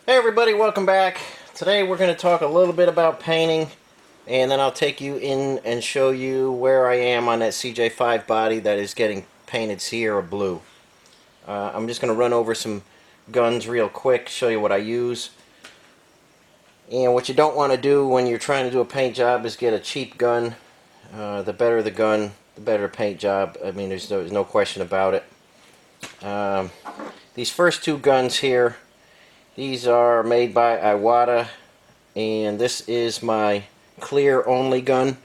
Hey everybody, welcome back. Today we're going to talk a little bit about painting, and then I'll take you in and show you where I am on that CJ5 body that is getting painted Sierra blue. I'm just going to run over some guns real quick, show you what I use. And what you don't want to do when you're trying to do a paint job is get a cheap gun. The better the gun, the better the paint job. I mean, there's no question about it. These first two guns here, these are made by Iwata, and this is my clear only gun.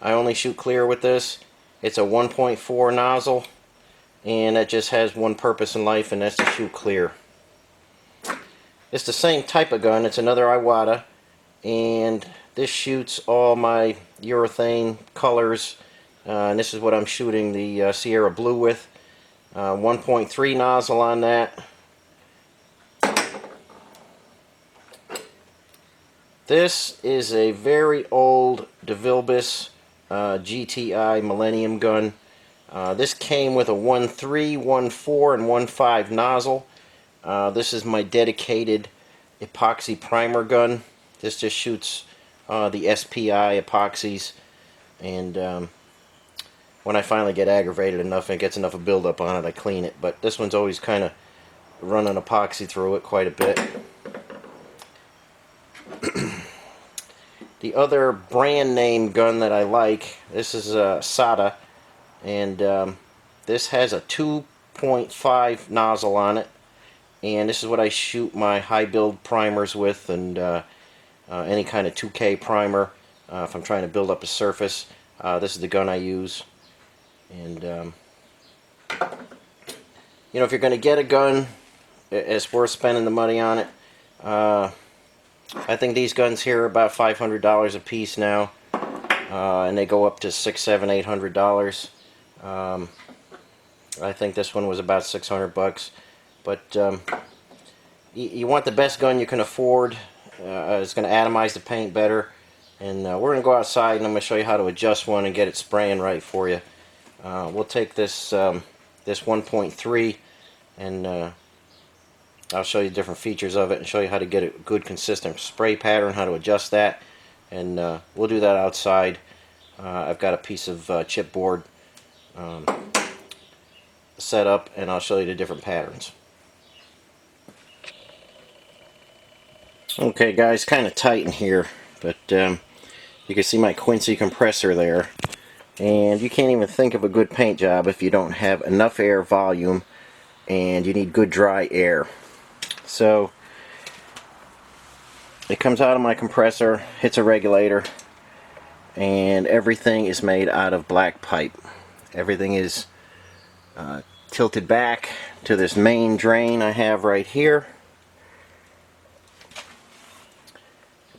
I only shoot clear with this. It's a 1.4 nozzle, and it just has one purpose in life, and that's to shoot clear. It's the same type of gun. It's another Iwata, and this shoots all my urethane colors, and this is what I'm shooting the Sierra blue with. 1.3 nozzle on that. This is a very old DeVilbiss GTI Millennium gun. This came with a 1.3, 1.4, and 1.5 nozzle. This is my dedicated epoxy primer gun. This just shoots the SPI epoxies, and when I finally get aggravated enough and it gets enough of buildup on it, I clean it. But this one's always kind of running epoxy through it quite a bit. The other brand name gun that I like, this is a SATA, and this has a 2.5 nozzle on it, and this is what I shoot my high build primers with, and any kind of 2K primer if I'm trying to build up a surface. This is the gun I use. And you know, if you're going to get a gun, it's worth spending the money on it. I think these guns here are about $500 a piece now, and they go up to $600, $700, $800. I think this one was about 600 bucks. But you want the best gun you can afford. It's going to atomize the paint better. And we're going to go outside, and I'm going to show you how to adjust one and get it spraying right for you. We'll take this this 1.3, and I'll show you different features of it and show you how to get a good consistent spray pattern, how to adjust that, and we'll do that outside. I've got a piece of chipboard set up, and I'll show you the different patterns. Okay guys, kind of tight in here, but you can see my Quincy compressor there, and you can't even think of a good paint job if you don't have enough air volume, and you need good dry air. So it comes out of my compressor, hits a regulator, and everything is made out of black pipe. Everything is tilted back to this main drain I have right here,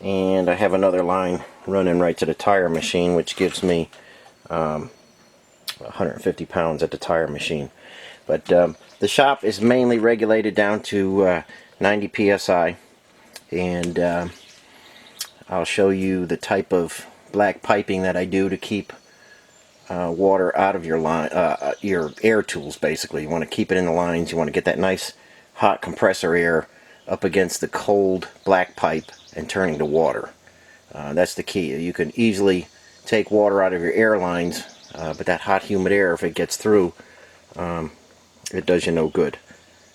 and I have another line running right to the tire machine, which gives me 150 pounds at the tire machine. But the shop is mainly regulated down to 90 psi, and I'll show you the type of black piping that I do to keep water out of your line, your air tools. Basically, you want to keep it in the lines. You want to get that nice hot compressor air up against the cold black pipe and turning to water. That's the key. You can easily take water out of your air lines, but that hot humid air, if it gets through, it does you no good.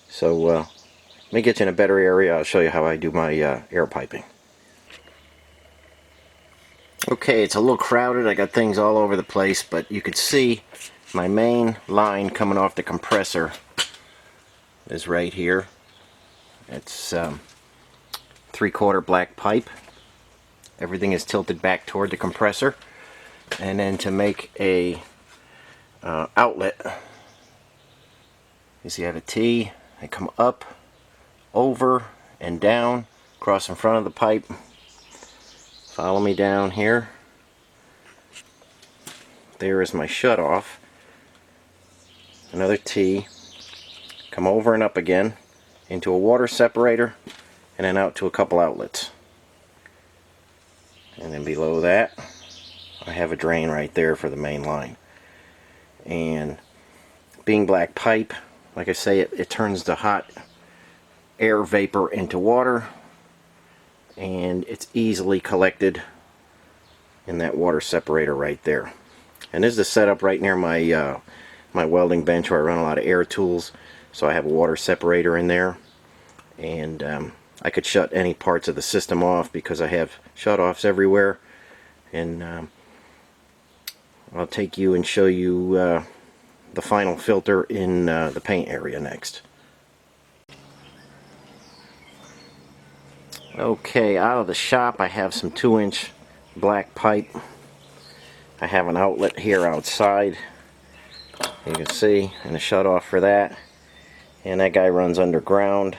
So let me get you in a better area. I'll show you how I do my air piping. Okay, it's a little crowded. I got things all over the place, but you can see my main line coming off the compressor is right here. It's 3/4 black pipe. Everything is tilted back toward the compressor, and then to make a outlet, you see I have a T. I come up, over, and down, across in front of the pipe. Follow me down here. There is my shutoff. Another T. Come over and up again into a water separator, and then out to a couple outlets. And then below that, I have a drain right there for the main line. And being black pipe, like I say, it turns the hot air vapor into water, and it's easily collected in that water separator right there. And this is the setup right near my my welding bench where I run a lot of air tools, so I have a water separator in there, and I could shut any parts of the system off because I have shut-offs everywhere. And I'll take you and show you the final filter in the paint area next. Okay, out of the shop I have some 2-inch black pipe. I have an outlet here outside, you can see, and a shut-off for that. And that guy runs underground.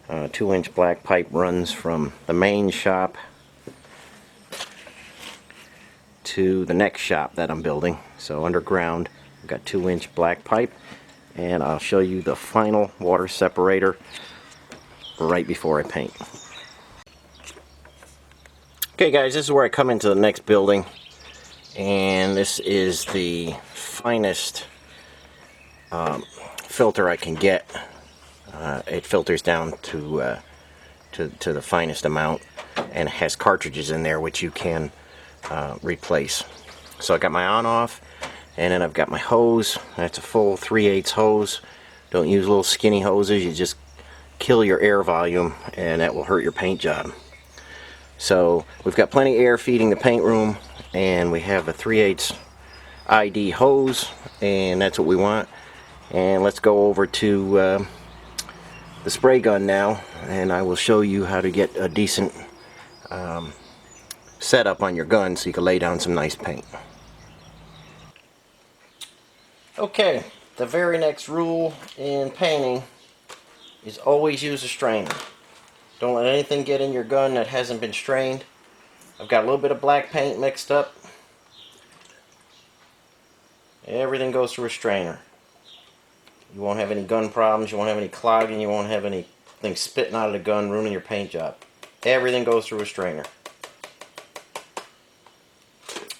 2-inch black pipe runs from the main shop to the next shop that I'm building. So underground, I've got 2-inch black pipe, and I'll show you the final water separator right before I paint. Okay guys, this is where I come into the next building, and this is the finest filter I can get. It filters down to the finest amount, and has cartridges in there which you can replace. So I got my on-off, and then I've got my hose. That's a full 3/8 hose. Don't use little skinny hoses, you just kill your air volume and that will hurt your paint job. So we've got plenty of air feeding the paint room, and we have a 3/8 ID hose, and that's what we want. And let's go over to the spray gun now, and I will show you how to get a decent setup on your gun so you can lay down some nice paint. Okay, the very next rule in painting is always use a strainer. Don't let anything get in your gun that hasn't been strained. I've got a little bit of black paint mixed up. Everything goes through a strainer. You won't have any gun problems, you won't have any clogging, you won't have anything spitting out of the gun, ruining your paint job. Everything goes through a strainer.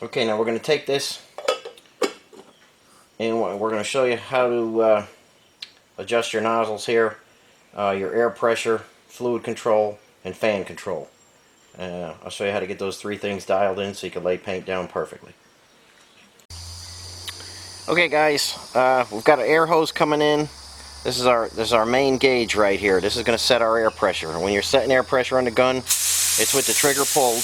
Okay, now we're going to take this, and we're going to show you how to adjust your nozzles here, your air pressure, fluid control, and fan control. I'll show you how to get those 3 things dialed in so you can lay paint down perfectly. Okay guys, we've got an air hose coming in. This is our main gauge right here. This is going to set our air pressure. And when you're setting air pressure on the gun, it's with the trigger pulled.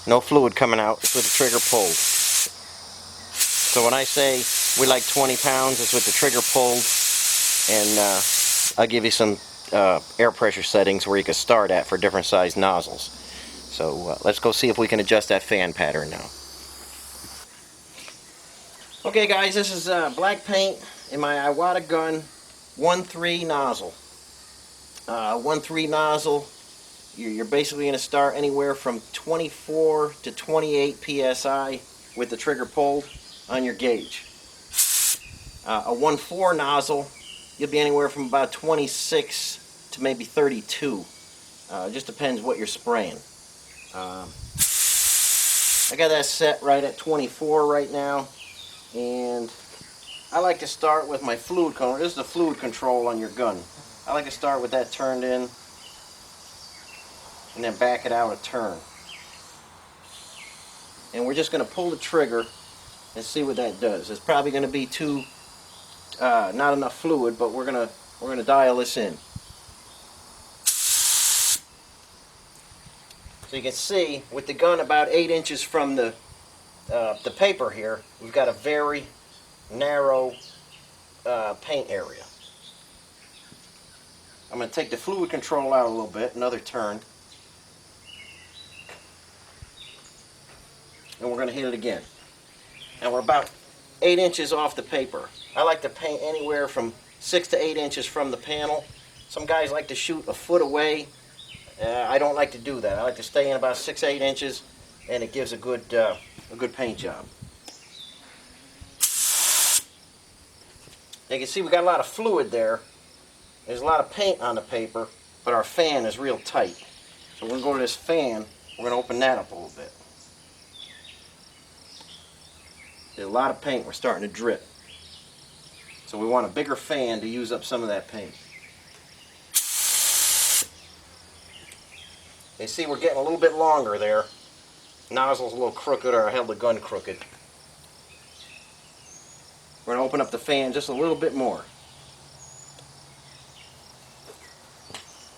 No fluid coming out, it's with the trigger pulled. So when I say we like 20 pounds, it's with the trigger pulled. And I'll give you some air pressure settings where you can start at for different size nozzles. So let's go see if we can adjust that fan pattern now. Okay guys, this is black paint in my Iwata gun 1.3 nozzle. 1.3 nozzle, you're basically going to start anywhere from 24 to 28 psi with the trigger pulled on your gauge. A 1.4 nozzle, you'll be anywhere from about 26 to maybe 32. It just depends what you're spraying. I got that set right at 24 right now, and I like to start with my fluid control. This is the fluid control on your gun. I like to start with that turned in, and then back it out a turn. And we're just going to pull the trigger and see what that does. It's probably going to be too not enough fluid, but we're gonna dial this in. So you can see with the gun about 8 inches from the paper here, we've got a very narrow paint area. I'm going to take the fluid control out a little bit, another turn, and we're going to hit it again. And we're about 8 inches off the paper. I like to paint anywhere from 6 to 8 inches from the panel. Some guys like to shoot a foot away. I don't like to do that. I like to stay in about 6-8 inches, and it gives a good paint job. You can see we got a lot of fluid there. There's a lot of paint on the paper, but our fan is real tight. So we're going to go to this fan. We're going to open that up a little bit. There's a lot of paint. We're starting to drip. So we want a bigger fan to use up some of that paint. You see we're getting a little bit longer there. Nozzle's a little crooked, or I held the gun crooked. We're going to open up the fan just a little bit more.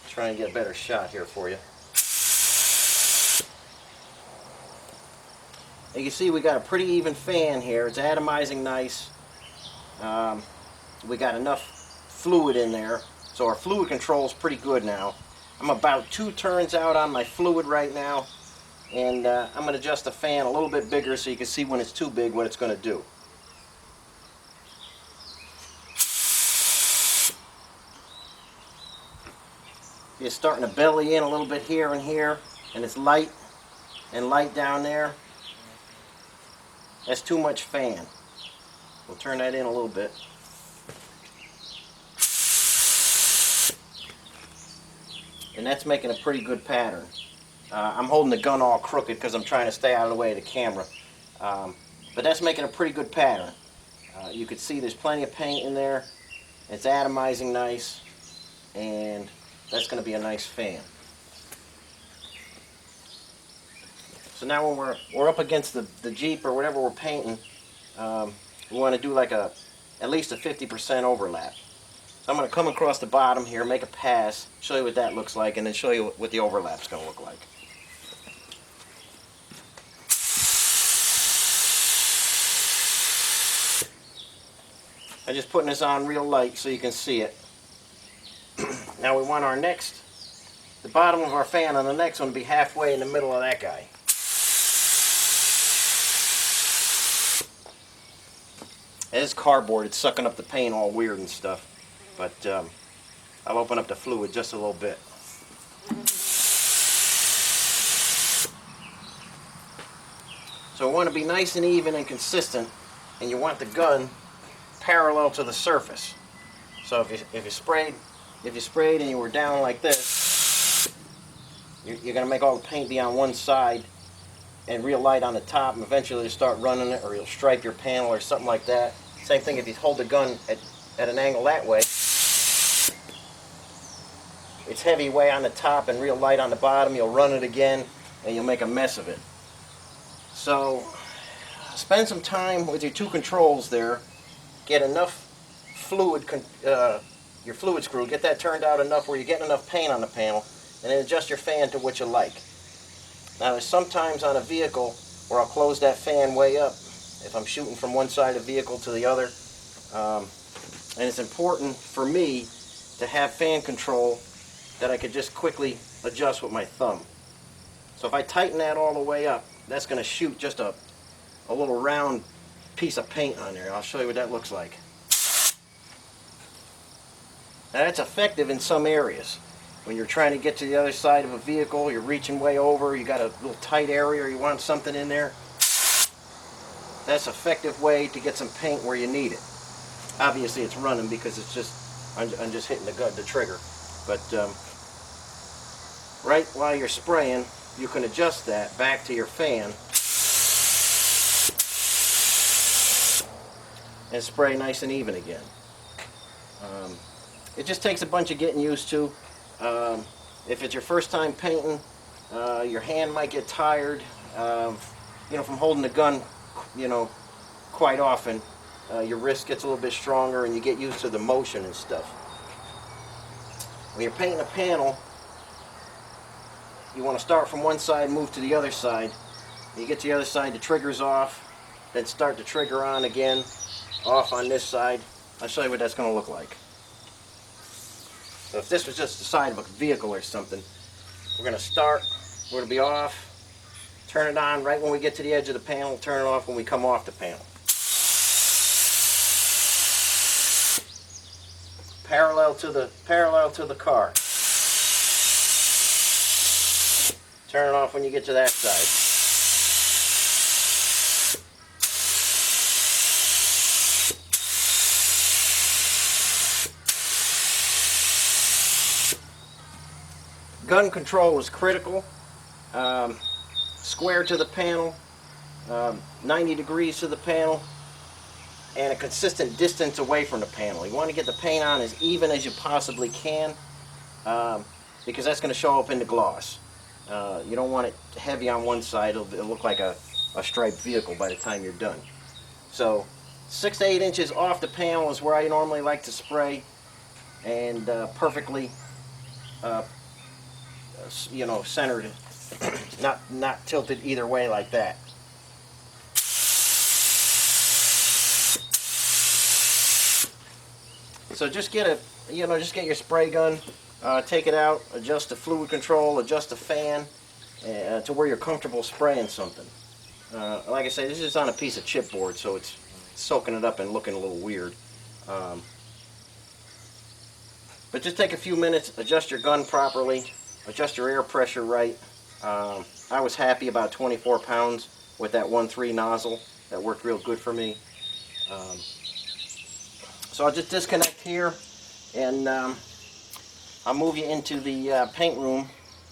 Try and get a better shot here for you. And you see we got a pretty even fan here. It's atomizing nice. We got enough fluid in there, so our fluid control is pretty good now. I'm about 2 turns out on my fluid right now, and I'm going to adjust the fan a little bit bigger so you can see when it's too big what it's going to do. It's starting to belly in a little bit here and here, and it's light and light down there. That's too much fan. We'll turn that in a little bit. And that's making a pretty good pattern. I'm holding the gun all crooked because I'm trying to stay out of the way of the camera. But that's making a pretty good pattern. You can see there's plenty of paint in there. It's atomizing nice. And that's going to be a nice fan. So now when we're up against the Jeep or whatever we're painting, we want to do like at least a 50% overlap. So I'm going to come across the bottom here, make a pass, show you what that looks like, and then show you what the overlap's going to look like. I'm just putting this on real light so you can see it. Now we want the bottom of our fan on the next one to be halfway in the middle of that guy. It's cardboard, it's sucking up the paint all weird and stuff. But I'll open up the fluid just a little bit. So I want to be nice and even and consistent, and you want the gun parallel to the surface. So if you sprayed and you were down like this, you're going to make all the paint be on one side and real light on the top, and eventually you'll start running it, or you'll stripe your panel or something like that. Same thing if you hold the gun at an angle that way. It's heavy way on the top and real light on the bottom. You'll run it again and you'll make a mess of it. So spend some time with your 2 controls there. Get enough fluid, your fluid screw, get that turned out enough where you're getting enough paint on the panel, and then adjust your fan to what you like. Now there's sometimes on a vehicle where I'll close that fan way up if I'm shooting from one side of the vehicle to the other. And it's important for me to have fan control that I could just quickly adjust with my thumb. So if I tighten that all the way up, that's going to shoot just a little round piece of paint on there. I'll show you what that looks like. Now that's effective in some areas. When you're trying to get to the other side of a vehicle, you're reaching way over, you got a little tight area, or you want something in there. That's an effective way to get some paint where you need it. Obviously it's running because it's just, I'm just hitting the trigger. But right while you're spraying, you can adjust that back to your fan and spray nice and even again. It just takes a bunch of getting used to. If it's your first time painting, your hand might get tired, from holding the gun, quite often. Your wrist gets a little bit stronger and you get used to the motion and stuff. When you're painting a panel, you want to start from one side, move to the other side. When you get to the other side, the trigger's off, then start the trigger on again, off on this side. I'll show you what that's going to look like. So if this was just the side of a vehicle or something, we're going to start, we're going to be off, turn it on right when we get to the edge of the panel, turn it off when we come off the panel. Parallel to the car. Turn it off when you get to that side. Gun control is critical. Square to the panel, 90 degrees to the panel, and a consistent distance away from the panel. You want to get the paint on as even as you possibly can, because that's going to show up in the gloss. You don't want it heavy on one side. It'll look like a striped vehicle by the time you're done. So 6 to 8 inches off the panel is where I normally like to spray, and perfectly you know, centered, not tilted either way like that. So just get your spray gun, take it out, adjust the fluid control, adjust the fan to where you're comfortable spraying something. Like I say, this is on a piece of chipboard, so it's soaking it up and looking a little weird. But just take a few minutes, adjust your gun properly, adjust your air pressure right. I was happy about 24 pounds with that 1.3 nozzle. That worked real good for me. So I'll just disconnect here, and I'll move you into the paint room.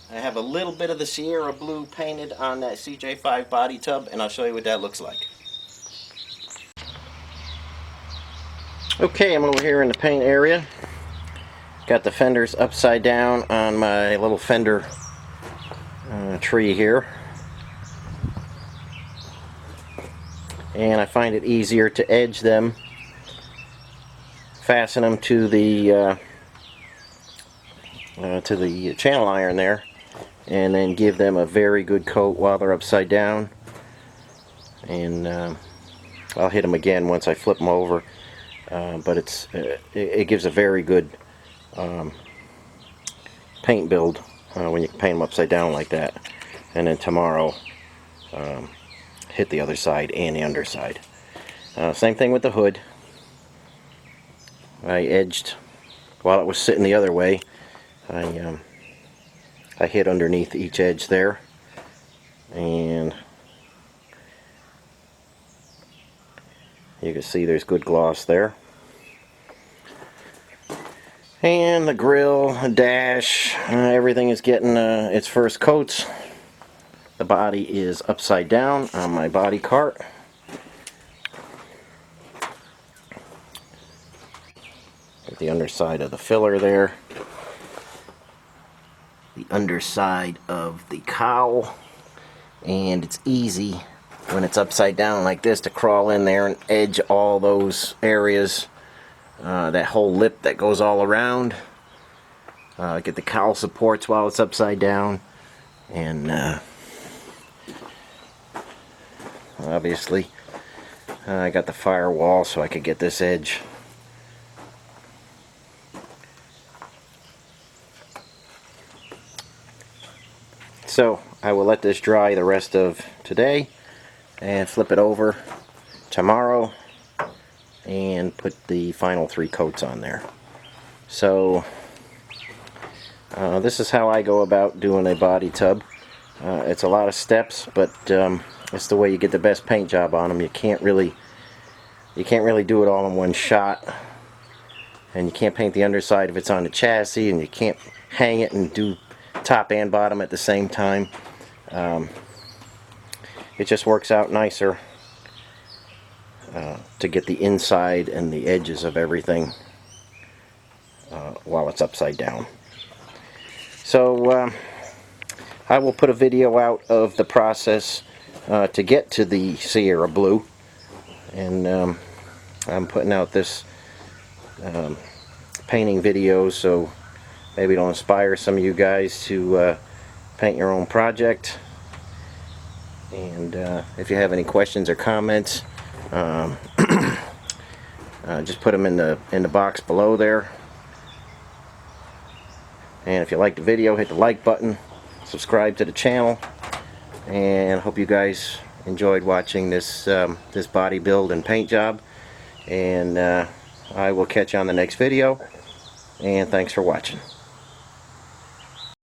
I have a little bit of the Sierra Blue painted on that CJ5 body tub, and I'll show you what that looks like. Okay, I'm over here in the paint area. Got the fenders upside down on my little fender tree here. And I find it easier to edge them, fasten them to the channel iron there, and then give them a very good coat while they're upside down. And I'll hit them again once I flip them over, but it gives a very good paint build when you paint them upside down like that. And then tomorrow hit the other side and the underside. Same thing with the hood. I edged while it was sitting the other way. I hit underneath each edge there, and you can see there's good gloss there. And the grill, the dash, everything is getting its first coats. The body is upside down on my body cart. Get the underside of the filler there. The underside of the cowl. And it's easy when it's upside down like this to crawl in there and edge all those areas. That whole lip that goes all around. Get the cowl supports while it's upside down. And obviously I got the firewall so I could get this edge. So I will let this dry the rest of today and flip it over tomorrow and put the final 3 coats on there. So this is how I go about doing a body tub. It's a lot of steps, but it's the way you get the best paint job on them. You can't really do it all in one shot, and you can't paint the underside if it's on the chassis, and you can't hang it and do top and bottom at the same time. It just works out nicer to get the inside and the edges of everything while it's upside down. So I will put a video out of the process to get to the Sierra Blue, and I'm putting out this painting video, so maybe it'll inspire some of you guys to paint your own project. And if you have any questions or comments, just put them in the box below there. And if you like the video, hit the like button, subscribe to the channel, and hope you guys enjoyed watching this this body build and paint job. And I will catch you on the next video, and thanks for watching.